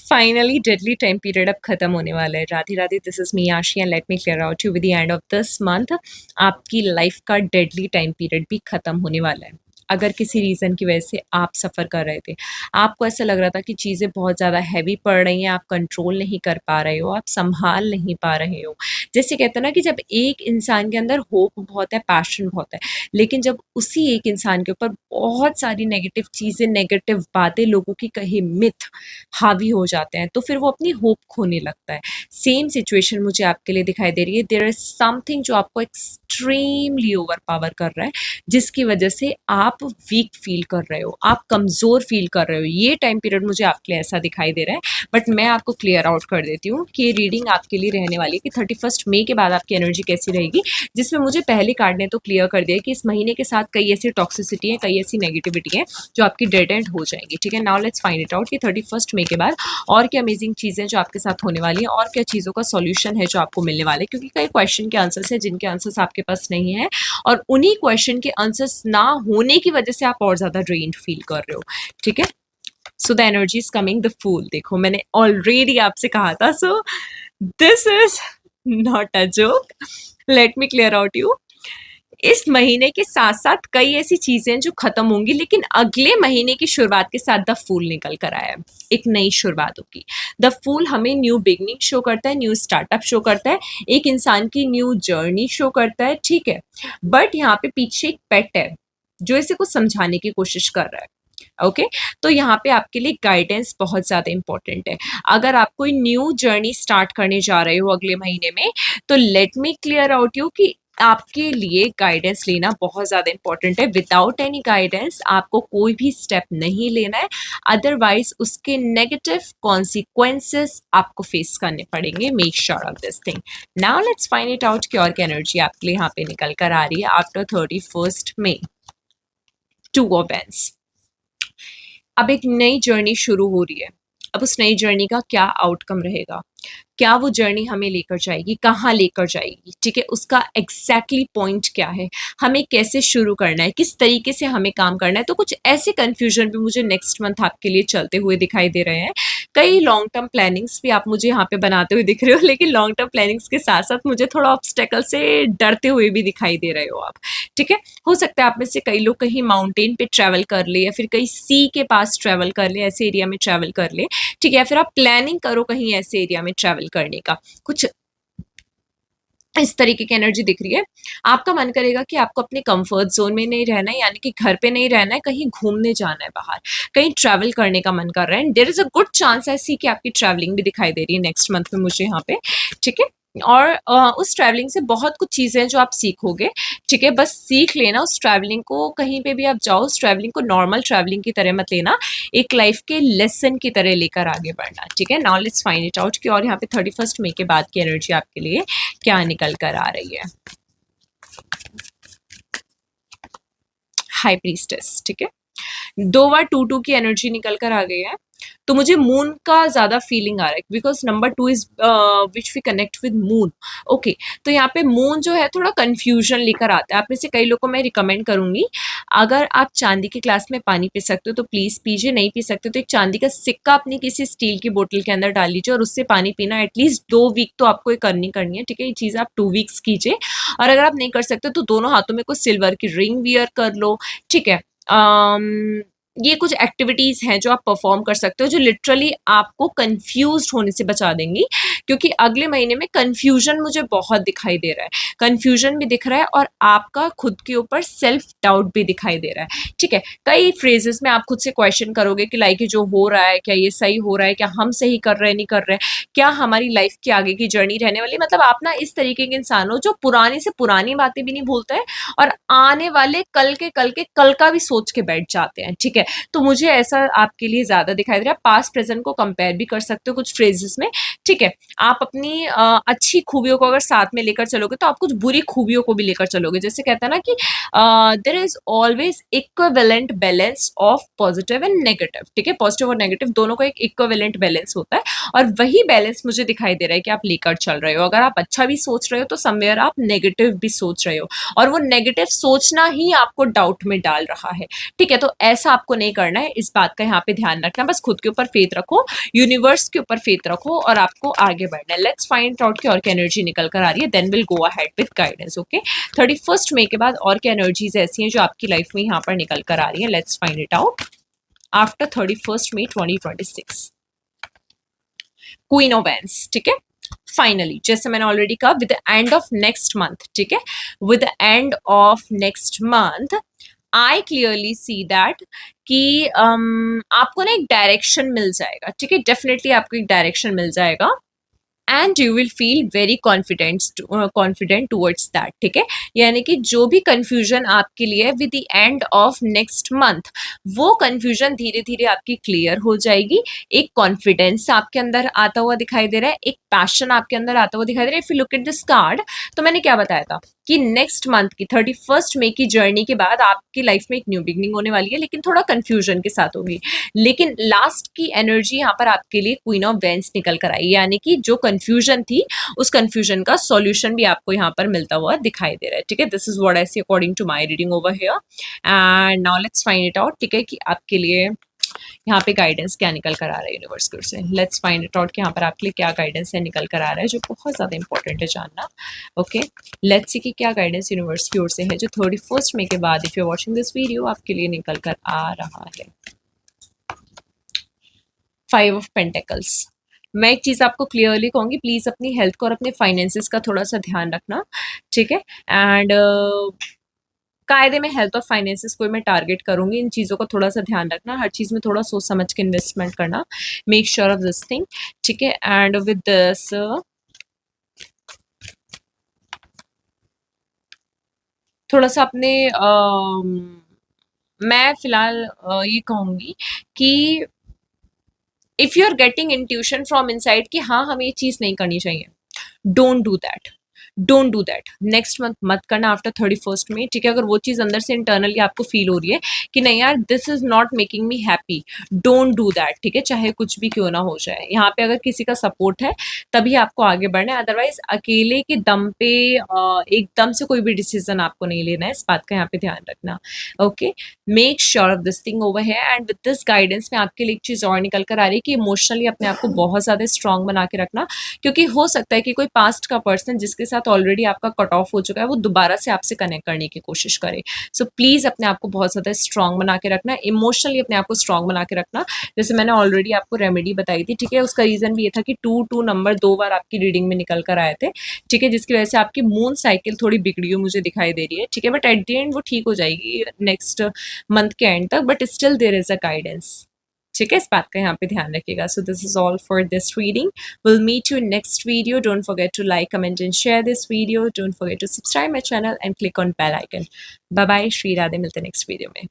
Finally deadly time period अब खत्म होने वाला है। Radhe Radhe, this is me Aashi and let me clear out you with the end of this month आपकी life का डेडली टाइम पीरियड भी खत्म होने वाला है। अगर किसी रीज़न की वजह से आप सफ़र कर रहे थे, आपको ऐसा लग रहा था कि चीज़ें बहुत ज़्यादा हैवी पड़ रही हैं, आप कंट्रोल नहीं कर पा रहे हो, आप संभाल नहीं पा रहे हो। जैसे कहते हैं ना कि जब एक इंसान के अंदर होप बहुत है, पैशन बहुत है, लेकिन जब उसी एक इंसान के ऊपर बहुत सारी नेगेटिव चीज़ें, नेगेटिव बातें, लोगों की कही मिथ हावी हो जाते हैं, तो फिर वो अपनी होप खोने लगता है। सेम सिचुएशन मुझे आपके लिए दिखाई दे रही है। देयर इज समथिंग जो आपको एक्सट्रीमली ओवर पावर कर रहा है, जिसकी वजह से आप वीक फील कर रहे हो, आप कमज़ोर फील कर रहे हो। ये टाइम पीरियड मुझे आपके लिए ऐसा दिखाई दे रहा है। बट मैं आपको क्लियर आउट कर देती हूँ कि ये रीडिंग आपके लिए रहने वाली है कि 31 मई के बाद आपकी एनर्जी कैसी रहेगी, जिसमें मुझे पहले कार्ड ने तो क्लियर कर दिया कि इस महीने के साथ कई ऐसी टॉक्सिसिटी है, कई ऐसी नेगेटिविटी है जो आपकी डेड एंड हो जाएंगी। ठीक है, now let's find it out कि 31 मई के बाद और क्या अमेजिंग चीज़ें जो आपके साथ होने वाली हैं, और क्या चीज़ों का सॉल्यूशन है जो आपको मिलने वाले हैं, क्योंकि कई क्वेश्चन के आंसर्स हैं जिनके आंसर्स आपके पास नहीं है, और उन्हीं क्वेश्चन के आंसर्स ना होने की वजह से आप और ज़्यादा ड्रेन्ड फील कर रहे हो। ठीक है, so the energy is coming the full. देखो, मैंने ऑलरेडी आपसे कहा था, so this is not a joke. Let me clear out you. इस महीने के साथ साथ कई ऐसी चीजें जो खत्म होंगी, लेकिन अगले महीने की शुरुआत के साथ द फूल निकल कर आया है। एक नई शुरुआत होगी। द फूल हमें न्यू बिगनिंग शो करता है, न्यू स्टार्टअप शो करता है, एक इंसान की न्यू जर्नी शो करता है। ठीक है, बट यहाँ पे पीछे एक पेट है जो इसे कुछ समझाने की कोशिश कर रहा है। ओके तो यहाँ पे आपके लिए गाइडेंस बहुत ज़्यादा इंपॉर्टेंट है। अगर आप कोई न्यू जर्नी स्टार्ट करने जा रहे हो अगले महीने में, तो late me clear out you कि आपके लिए गाइडेंस लेना बहुत ज़्यादा इंपॉर्टेंट है। विदाउट एनी गाइडेंस आपको कोई भी स्टेप नहीं लेना है, अदरवाइज उसके नेगेटिव कॉन्सिक्वेंसेस आपको फेस करने पड़ेंगे। Make sure of this thing. Now let's find it out कि और क्या एनर्जी आपके लिए यहाँ पे निकल कर आ रही है आफ्टर 31 मई। Two of wands. अब एक नई जर्नी शुरू हो रही है। अब उस नई जर्नी का क्या आउटकम रहेगा, क्या वो जर्नी हमें लेकर जाएगी, कहाँ लेकर जाएगी, ठीक है, उसका एग्जैक्टली पॉइंट क्या है, हमें कैसे शुरू करना है, किस तरीके से हमें काम करना है। तो कुछ ऐसे कंफ्यूजन भी मुझे नेक्स्ट मंथ आपके लिए चलते हुए दिखाई दे रहे हैं। कई लॉन्ग टर्म प्लानिंग्स भी आप मुझे यहाँ पे बनाते हुए दिख रहे हो, लेकिन लॉन्ग टर्म प्लानिंग्स के साथ साथ मुझे थोड़ा ऑब्स्टेकल से डरते हुए भी दिखाई दे रहे हो आप। ठीक है, हो सकता है आप में से कई लोग कहीं माउंटेन पे ट्रैवल कर ले, या फिर कहीं सी के पास ट्रैवल कर ले, ऐसे एरिया में ट्रैवल कर ले। ठीक है, या फिर आप प्लानिंग करो कहीं ऐसे एरिया में ट्रैवल करने का। कुछ इस तरीके की एनर्जी दिख रही है। आपका मन करेगा कि आपको अपने कंफर्ट जोन में नहीं रहना है, यानी कि घर पे नहीं रहना है, कहीं घूमने जाना है, बाहर कहीं ट्रैवल करने का मन कर रहा है। There is a good chance ऐसी कि आपकी ट्रैवलिंग भी दिखाई दे रही है नेक्स्ट मंथ में मुझे यहाँ पे। ठीक है, और उस ट्रैवलिंग से बहुत कुछ चीज़ें हैं जो आप सीखोगे। ठीक है, बस सीख लेना उस ट्रैवलिंग को। कहीं पे भी आप जाओ, उस ट्रैवलिंग को नॉर्मल ट्रैवलिंग की तरह मत लेना, एक लाइफ के लेसन की तरह लेकर आगे बढ़ना। ठीक है, now let's find it out कि और यहाँ पे 31 मई के बाद की एनर्जी आपके लिए क्या निकल कर आ रही है। High priestess. ठीक है, 2 बार 2-2 की एनर्जी निकल कर आ गई है, तो मुझे मून का ज्यादा फीलिंग आ रहा है, because number 2 is which we connect with moon. Okay, तो यहाँ पे मून जो है थोड़ा कंफ्यूजन लेकर आता है। आप में से कई लोगों को मैं रिकमेंड करूंगी, अगर आप चांदी के ग्लास में पानी पी सकते हो तो प्लीज पीजिए, नहीं पी सकते तो एक चांदी का सिक्का अपनी किसी स्टील की बोतल के अंदर डाल लीजिए और उससे पानी पीना एटलीस्ट 2 वीक तो आपको ये करनी है। ठीक है, ये चीज आप 2 वीक्स कीजिए। और अगर आप नहीं कर सकते तो दोनों हाथों में कुछ सिल्वर की रिंग वियर कर लो। ठीक है, ये कुछ एक्टिविटीज हैं जो आप परफॉर्म कर सकते हो, जो लिटरली आपको कंफ्यूज होने से बचा देंगी, क्योंकि अगले महीने में कंफ्यूजन मुझे बहुत दिखाई दे रहा है। कंफ्यूजन भी दिख रहा है और आपका खुद के ऊपर सेल्फ डाउट भी दिखाई दे रहा है। ठीक है, कई फ्रेजेस में आप खुद से क्वेश्चन करोगे कि लाइक जो हो रहा है, क्या ये सही हो रहा है, क्या हम सही कर रहे हैं, नहीं कर रहे हैं, क्या हमारी लाइफ की आगे की जर्नी रहने वाली। मतलब आप ना इस तरीके के इंसान हो जो पुरानी से पुरानी बातें भी नहीं भूलता है, और आने वाले कल के कल का भी सोच के बैठ जाते हैं। ठीक है, तो मुझे ऐसा आपके लिए ज्यादा दिखाई दे रहा है। पास्ट प्रेजेंट को कंपेयर भी कर सकते हो कुछ फ्रेजेस में। ठीक है, आप अपनी अच्छी खूबियों को अगर साथ में लेकर चलोगे तो आप कुछ बुरी खूबियों को भी लेकर चलोगे। जैसे कहते हैं ना कि there is always equivalent balance of positive and negative. ठीक है, पॉजिटिव और नेगेटिव दोनों का एक इक्विवेलेंट बैलेंस होता है, और वही बैलेंस मुझे दिखाई दे रहा है कि आप लेकर चल रहे हो। अगर आप अच्छा भी सोच रहे हो तो समवेयर आप नेगेटिव भी सोच रहे हो, और वो नेगेटिव सोचना ही आपको डाउट में डाल रहा है। ठीक है, तो ऐसा आपको नहीं करना है, इस बात का यहाँ पे ध्यान रखना। बस खुद के ऊपर फेथ रखो, यूनिवर्स के ऊपर फेथ रखो और आपको आगे बढ़ना है। लेट्स फाइंड आउट की और क्या एनर्जी निकल कर आ रही है, then will go ahead with guidance. Okay, 31 मई के बाद और क्या एनर्जीज ऐसी हैं जो आपकी लाइफ में यहाँ पर निकल कर आ रही है, let's find it out. After 31 मई 2026, क्वीन ऑफ वैंड्स, ठीक है। फाइनली, जैसे मैंने ऑलरेडी कहा, with the end of next month, ठीक है, with the end of next month I clearly see that कि आपको ना एक डायरेक्शन मिल जाएगा, ठीक है, डेफिनेटली आपको एक डायरेक्शन मिल जाएगा and you will feel very confident towards that, ठीक है। यानी कि जो भी कंफ्यूजन आपके लिए with the end of next month, वो कंफ्यूजन धीरे धीरे आपकी क्लियर हो जाएगी। एक कॉन्फिडेंस आपके अंदर आता हुआ दिखाई दे रहा है, एक पैशन आपके अंदर आता हुआ दिखाई दे रहा है। If you look at this card, तो मैंने क्या बताया था कि नेक्स्ट मंथ की 31 मई की जर्नी के बाद आपकी लाइफ में एक न्यू बिगनिंग होने वाली है, लेकिन थोड़ा कंफ्यूजन के साथ होगी। लेकिन लास्ट की एनर्जी यहाँ पर आपके लिए क्वीन ऑफ वेंस निकल कर आई, यानी कि जो कंफ्यूजन थी उस कंफ्यूजन का सॉल्यूशन भी आपको यहाँ पर मिलता हुआ दिखाई दे रहा है, ठीक है। This is what I see according to my reading over here and now let's find it out, ठीक है, कि आपके लिए यहाँ पे गाइडेंस क्या निकल कर आ रहा है यूनिवर्स की ओर से। लेट्स फाइंड इट आउट कि यहाँ पर आपके लिए क्या गाइडेंस है निकल कर आ रहा है, जो बहुत ज़्यादा इंपॉर्टेंट है जानना। ओके, लेट्स सी कि क्या गाइडेंस यूनिवर्स की ओर से है जो 31 मई के बाद, if you are watching this video, आपके लिए निकल कर आ रहा है। 5 ऑफ पेंटिकल्स। मैं एक चीज़ आपको क्लियरली कहूँगी, प्लीज़ अपनी हेल्थ को और अपने फाइनेंसेस का थोड़ा सा ध्यान रखना, ठीक है। एंड कायदे में हेल्थ और फाइनेंसेस को मैं टारगेट करूंगी, इन चीज़ों का थोड़ा सा ध्यान रखना, हर चीज़ में थोड़ा सोच समझ के इन्वेस्टमेंट करना, make sure of this thing, ठीक है। एंड विद दिस थोड़ा सा अपने मैं फिलहाल ये कहूँगी कि if you are getting intuition from inside कि हाँ हमें ये चीज़ नहीं करनी चाहिए, don't do that, don't do that. Next month मत करना आफ्टर 31 में, ठीक है। अगर वो चीज़ अंदर से इंटरनली आपको फील हो रही है कि नहीं यार this is not making me happy, don't do that, ठीक है, चाहे कुछ भी क्यों ना हो जाए। यहाँ पे अगर किसी का सपोर्ट है तभी आपको आगे बढ़ना है, अदरवाइज अकेले के दम पे एकदम से कोई भी डिसीजन आपको नहीं लेना है, इस बात का यहाँ पे ध्यान रखना। Okay, make sure of this thing over है एंड विद दिस गाइडेंस में आपके लिए एक चीज़ और निकल कर आ रही है कि इमोशनली अपने आप को बहुत ज़्यादा स्ट्रांग बना के रखना, क्योंकि हो सकता है कि कोई पास्ट का पर्सन जिसके साथ ऑलरेडी आपका कट ऑफ हो चुका है वो दोबारा से आपसे कनेक्ट करने की कोशिश करे। सो प्लीज अपने आप को बहुत ज्यादा स्ट्रांग बना के रखना, इमोशनली अपने आप को स्ट्रांग बना के रखना। जैसे मैंने ऑलरेडी आपको रेमेडी बताई थी, ठीक है, उसका रीजन भी ये था कि 2 नंबर 2 बार आपकी रीडिंग में निकल कर आए थे, ठीक है, जिसकी वजह से आपकी मून साइकिल थोड़ी बिगड़ी हुई मुझे दिखाई दे रही है, ठीक है, बट एट द एंड वो ठीक हो जाएगी नेक्स्ट मंथ के एंड तक, but still there is a guidance, ठीक है, इस बात का यहाँ पे ध्यान रखिएगा। So this is all for this reading, will meet you next video, don't forget to like comment and share this video, don't forget to subscribe my channel and click on bell icon. Bye bye, Shri Radhe, मिलते हैं next video में।